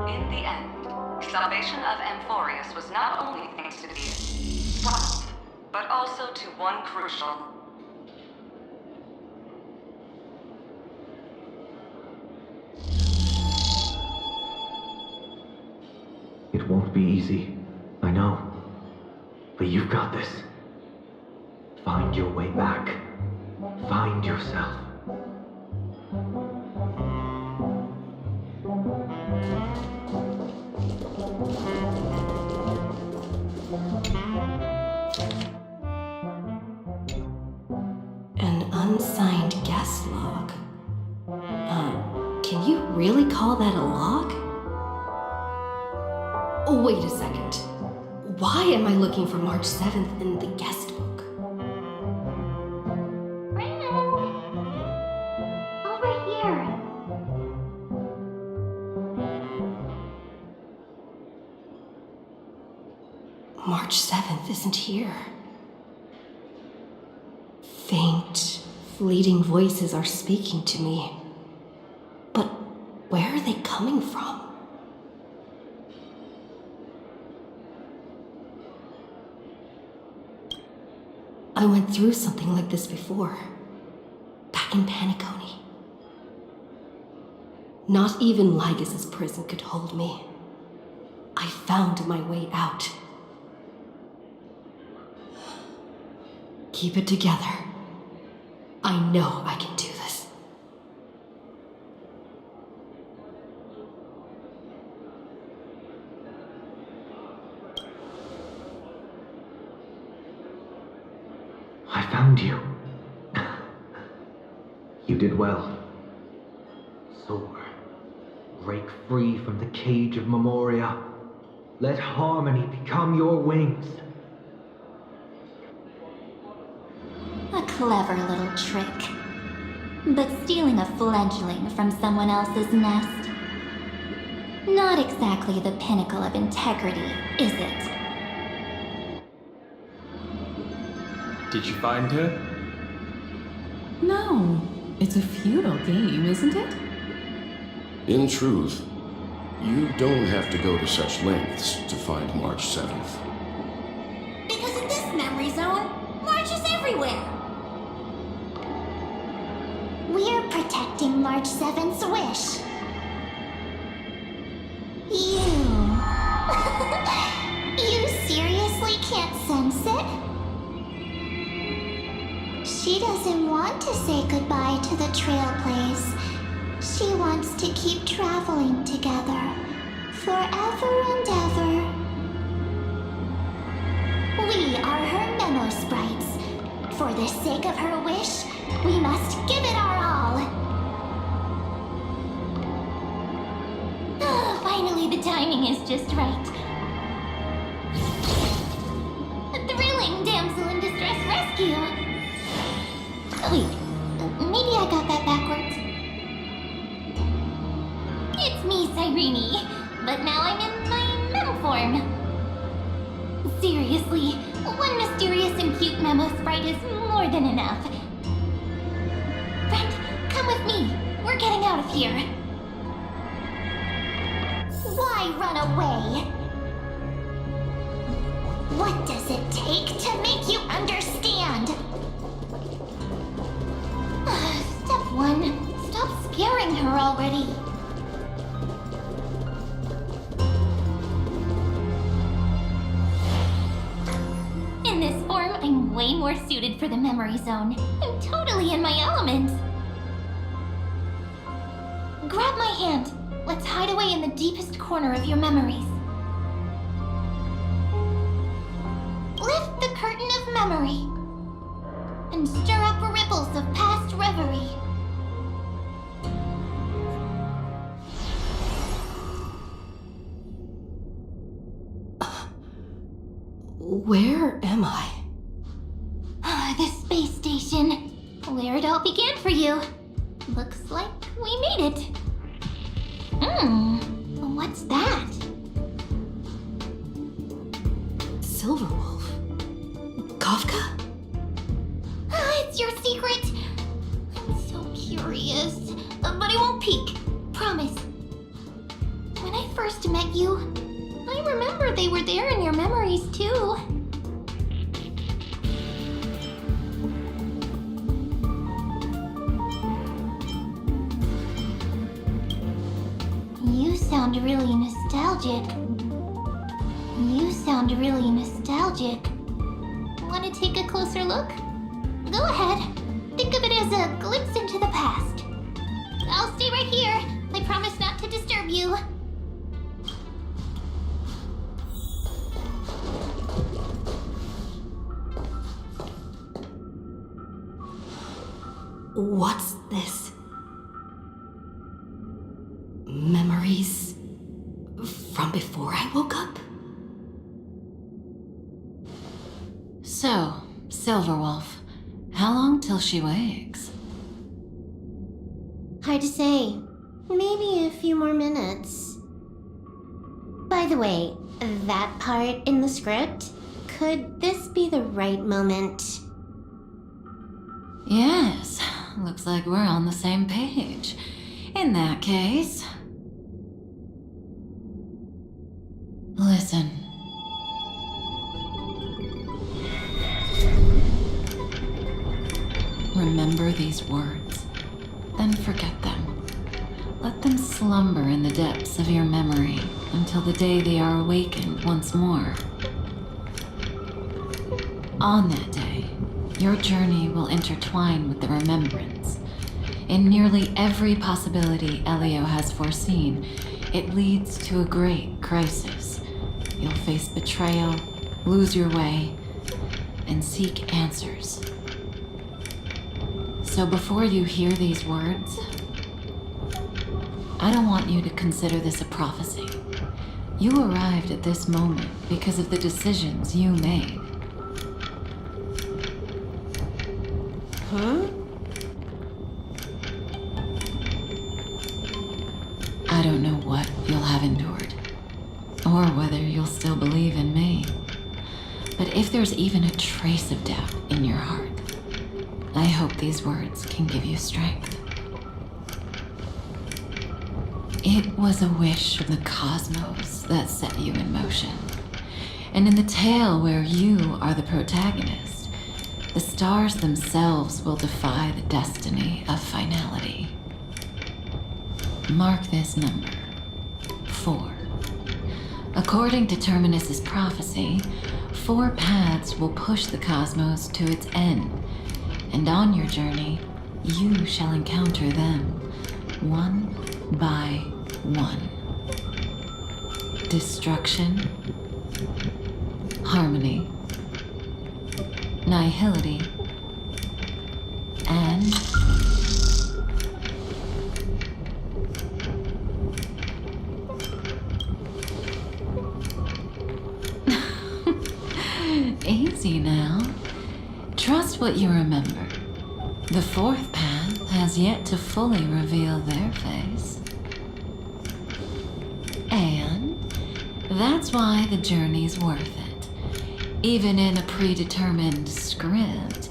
In the end, salvation of Amphorius was not only thanks to the plot, but also to one crucial. It won't be easy, I know. But you've got this. Find your way back. Find yourself. An unsigned guest log. Can you really call that a log? Oh, wait a second. Why am I looking for March 7th in the guest book? Friend! Over here! March 7th isn't here. Faint, fleeting voices are speaking to me. But where are they coming from? I went through something like this before. Back in Paniconi. Not even Lygus' prison could hold me. I found my way out. Keep it together. I know I can do this. I found you. You did well. Soar. Break free from the cage of Memoria. Let harmony become your wings. A clever little trick. But stealing a fledgling from someone else's nest. Not exactly the pinnacle of integrity, is it? Did you find her? No, it's a futile game, isn't it? In truth, you don't have to go to such lengths to find March 7th. Because in this memory zone, March is everywhere. We're protecting March 7th's wish. You seriously can't sense it? She doesn't want to say goodbye to the Trailblaze. She wants to keep traveling together. Forever and ever. sprites. For the sake of her wish, we must give it our all. Finally, the timing is just right. A thrilling damsel in distress rescue. Wait, maybe I got that backwards. It's me, Cyrene, but now I'm in my mem form. Seriously, one mysterious and cute memo sprite is more than enough. Friend, come with me. We're getting out of here. Why run away? What does it take to make you understand? Step 1. Stop scaring her already. In this form, I'm way more suited for the memory zone. I'm totally in my element. Grab my hand. Let's hide away in the deepest corner of your memories. Lift the curtain of memory and stir up ripples of past reverie. Where am I? The space station. Where it all began for you. Looks like we made it. What's that? Silverwolf? Kafka? It's your secret. I'm so curious. But I won't peek. Promise. When I first met you, I remember they were there in your memories too. You sound really nostalgic. Want to take a closer look? Go ahead. Think of it as a glimpse into the past. I'll stay right here. I promise not to disturb you. What's this? Memories from before I woke up? So, Silverwolf, how long till she wakes? Hard to say. Maybe a few more minutes. By the way, that part in the script, could this be the right moment? Yes, looks like we're on the same page. In that case... Listen. Remember these words, then forget them. Let them slumber in the depths of your memory until the day they are awakened once more. On that day, your journey will intertwine with the remembrance. In nearly every possibility Elio has foreseen, it leads to a great crisis. You'll face betrayal, lose your way, and seek answers. So before you hear these words, I don't want you to consider this a prophecy. You arrived at this moment because of the decisions you made. Huh? I don't know what you'll have endured, or whether you'll still believe in me. But if there's even a trace of doubt in your heart, I hope these words can give you strength. It was a wish of the cosmos that set you in motion. And in the tale where you are the protagonist, the stars themselves will defy the destiny of finality. Mark this number, 4. According to Terminus's prophecy, 4 paths will push the cosmos to its end, and on your journey, you shall encounter them, one by one. Destruction, harmony, nihility, and easy now. Trust what you remember. The fourth path has yet to fully reveal their face. And that's why the journey's worth it. Even in a predetermined script,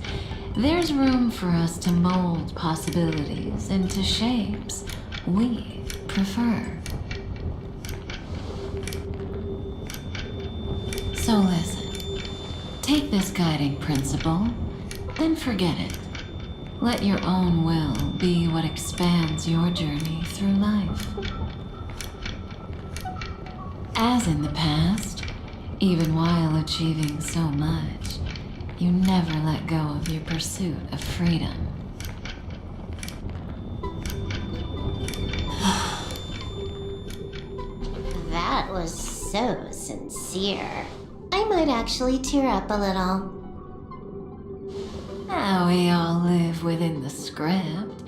there's room for us to mold possibilities into shapes we prefer. So listen, take this guiding principle, then forget it. Let your own will be what expands your journey through life. As in the past, even while achieving so much, you never let go of your pursuit of freedom. That was so sincere. I might actually tear up a little. Now we all live within the script,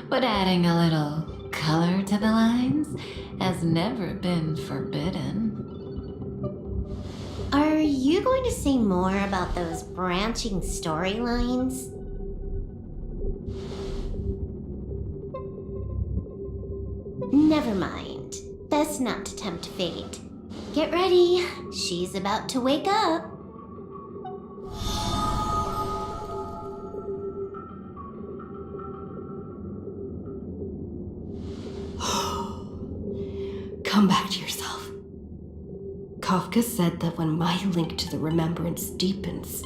but adding a little color to the lines has never been forbidden. Are you going to say more about those branching storylines? Never mind. Best not to tempt fate. Get ready. She's about to wake up. Come back to yourself. Kafka said that when my link to the remembrance deepens,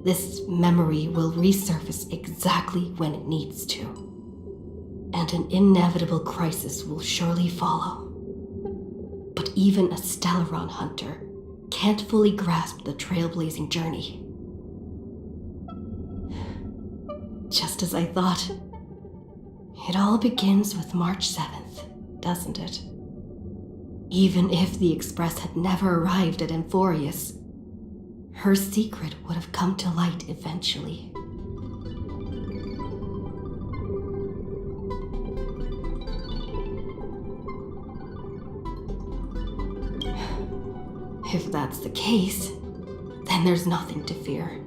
this memory will resurface exactly when it needs to. And an inevitable crisis will surely follow. But even a Stellaron hunter can't fully grasp the trailblazing journey. Just as I thought. It all begins with March 7th, doesn't it? Even if the Express had never arrived at Amphorius, her secret would have come to light eventually. If that's the case, then there's nothing to fear.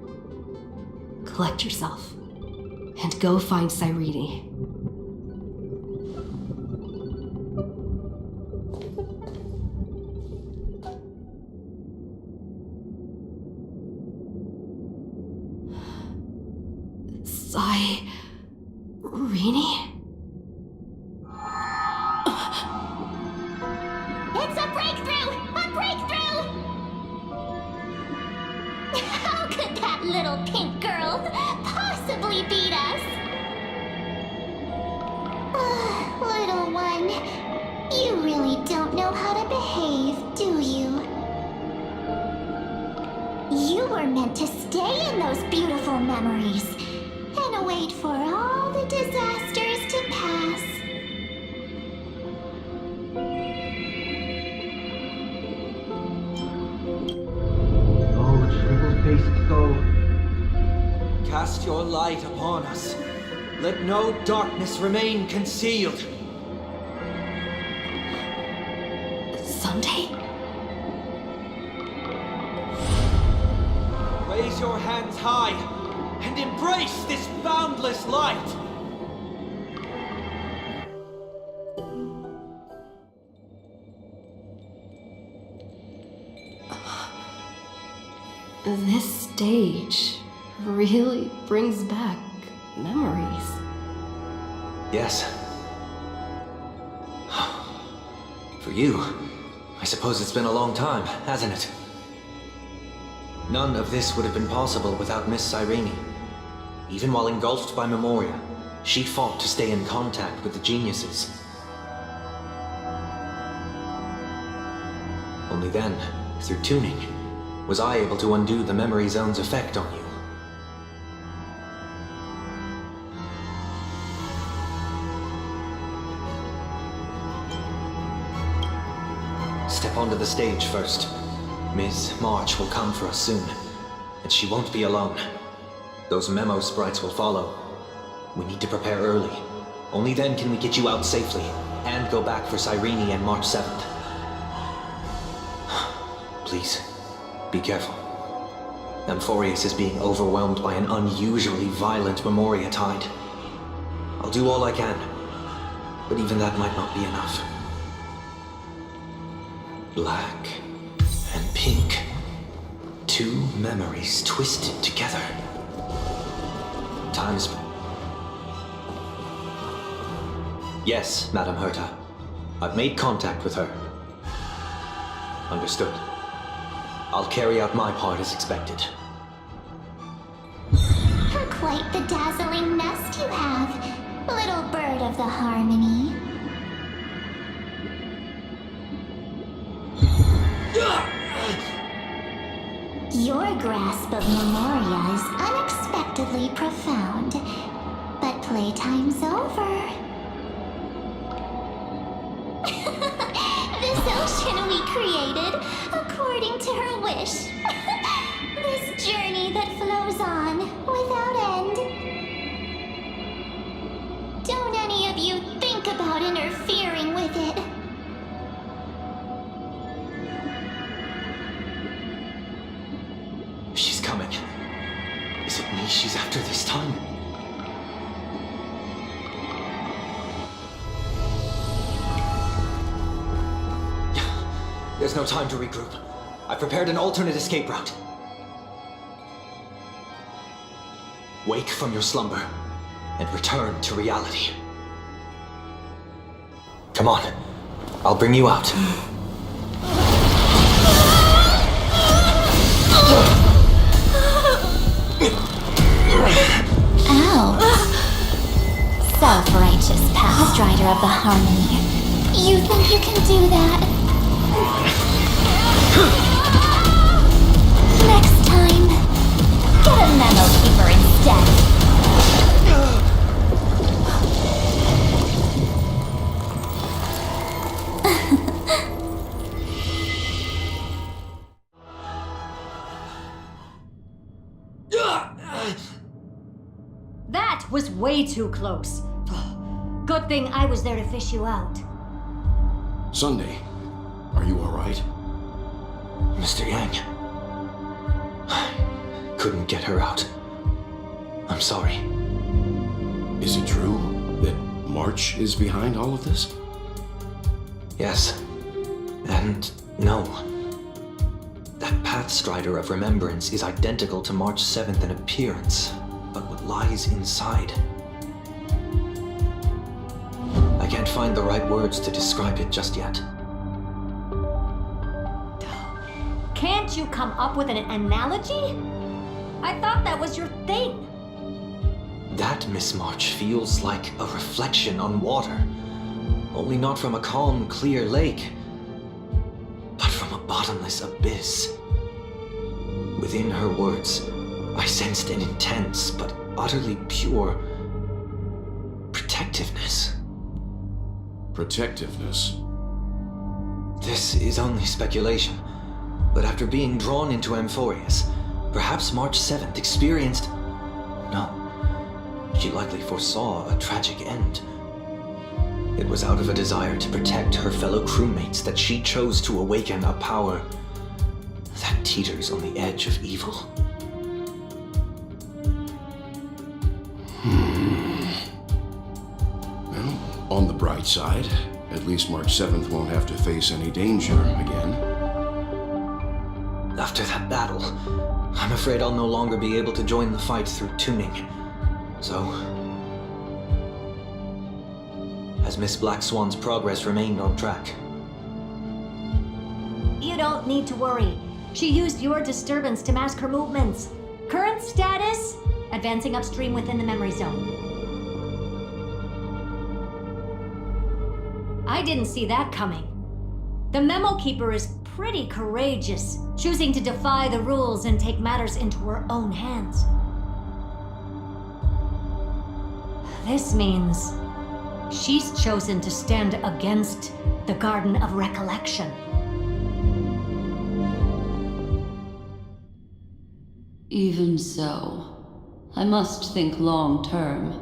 Collect yourself, and go find Cyrene. Cyrene? It's a breakthrough! A breakthrough! How could that little pink girl possibly beat us? Little one, you really don't know how to behave, do you? You were meant to stay in those beautiful memories and wait for all the disasters to pass. Oh, triple-faced soul. Cast your light upon us. Let no darkness remain concealed. Someday? Raise your hands high and embrace this boundless light. This stage really brings back memories. Yes. For you, I suppose it's been a long time, hasn't it? None of this would have been possible without Miss Cyrene. Even while engulfed by Memoria, she fought to stay in contact with the geniuses. Only then, through tuning, was I able to undo the memory zone's effect on you. Step onto the stage first. Ms. March will come for us soon, and she won't be alone. Those memo sprites will follow. We need to prepare early. Only then can we get you out safely, and go back for Cyrene and March 7th. Please, be careful. Amphorius is being overwhelmed by an unusually violent Memoria tide. I'll do all I can, but even that might not be enough. Black and pink. Two memories twisted together. Time's... Yes, Madame Herta. I've made contact with her. Understood. I'll carry out my part as expected. Quite the dazzling nest you have, little bird of the harmony. Your grasp of Memoria is unexpectedly profound, but playtime's over. This ocean we created, according to her wish. This journey that flows on without end. Don't any of you think about interfering with it. She's coming. Is it me she's after this time? There's no time to regroup. I've prepared an alternate escape route. Wake from your slumber and return to reality. Come on, I'll bring you out. Ow. Self-righteous past rider of the harmony. You think you can do that? Next time, get a memo keeper instead. That was way too close. Good thing I was there to fish you out. Sunday, are you alright? Mr. Yang. I couldn't get her out. I'm sorry. Is it true that March is behind all of this? Yes. And no. That Pathstrider of Remembrance is identical to March 7th in appearance, but what lies inside? I can't find the right words to describe it just yet. Can't you come up with an analogy? I thought that was your thing. That, Miss March, feels like a reflection on water. Only not from a calm, clear lake, but from a bottomless abyss. Within her words, I sensed an intense but utterly pure protectiveness. Protectiveness? This is only speculation, but after being drawn into Amphorius, perhaps March 7th experienced... No. She likely foresaw a tragic end. It was out of a desire to protect her fellow crewmates that she chose to awaken a power that teeters on the edge of evil. Well, on the bright side, at least March 7th won't have to face any danger again. After that battle, I'm afraid I'll no longer be able to join the fight through tuning. So, has Miss Black Swan's progress remained on track? You don't need to worry. She used your disturbance to mask her movements. Current status? Advancing upstream within the memory zone. I didn't see that coming. The Memo Keeper is pretty courageous, choosing to defy the rules and take matters into her own hands. This means she's chosen to stand against the Garden of Recollection. Even so, I must think long term.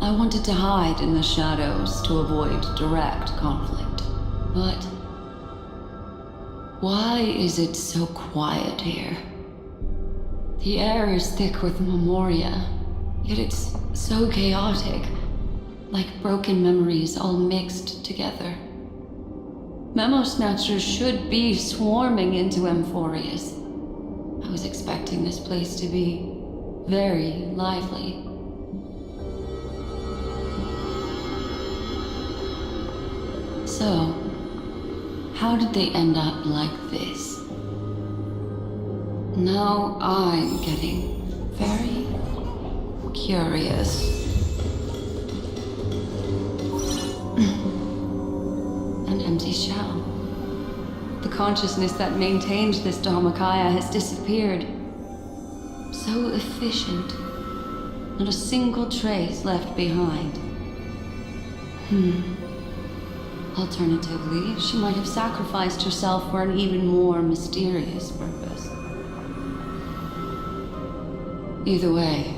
I wanted to hide in the shadows to avoid direct conflict. But why is it so quiet here? The air is thick with memoria, yet it's so chaotic, like broken memories all mixed together. Memo Snatchers should be swarming into Amphorius. I was expecting this place to be very lively. So, how did they end up like this? Now I'm getting very curious. An empty shell. The consciousness that maintained this Dharmakaya has disappeared. So efficient. Not a single trace left behind. Alternatively, she might have sacrificed herself for an even more mysterious purpose. Either way,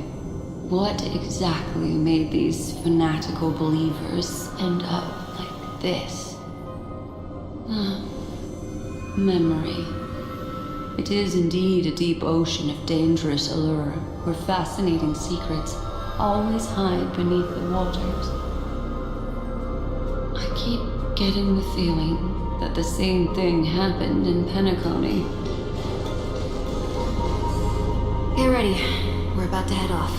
what exactly made these fanatical believers end up like this? Memory. It is indeed a deep ocean of dangerous allure, where fascinating secrets always hide beneath the waters. I keep getting the feeling that the same thing happened in Penacony. Get ready. We're about to head off.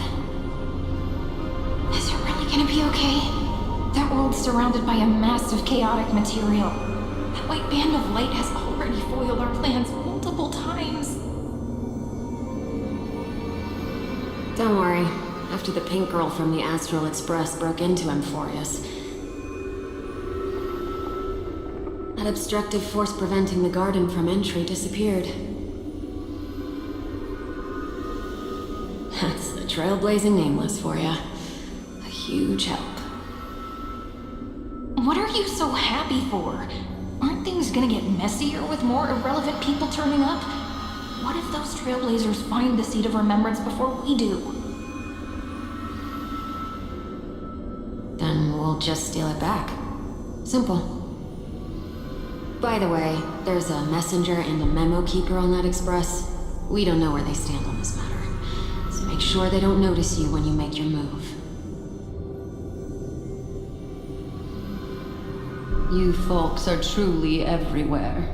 Is it really gonna be okay? That world's surrounded by a massive chaotic material. That white band of light has already foiled our plans multiple times. Don't worry. After the pink girl from the Astral Express broke into Amphorius, that obstructive force preventing the garden from entry disappeared. That's the trailblazing nameless for ya. A huge help. What are you so happy for? Aren't things gonna get messier with more irrelevant people turning up? What if those trailblazers find the seed of remembrance before we do? Then we'll just steal it back. Simple. By the way, there's a messenger and a memo keeper on that express. We don't know where they stand on this matter, so make sure they don't notice you when you make your move. You folks are truly everywhere.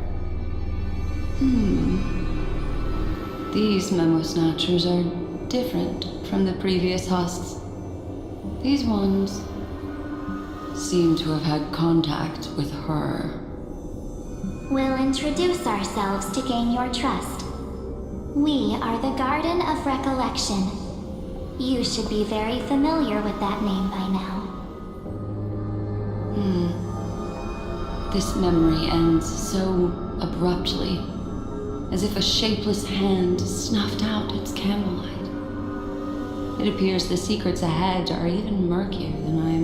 These memo snatchers are different from the previous husks. These ones seem to have had contact with her. We'll introduce ourselves to gain your trust. We are the Garden of Recollection. You should be very familiar with that name by now. This memory ends so abruptly, as if a shapeless hand snuffed out its candlelight. It appears the secrets ahead are even murkier than I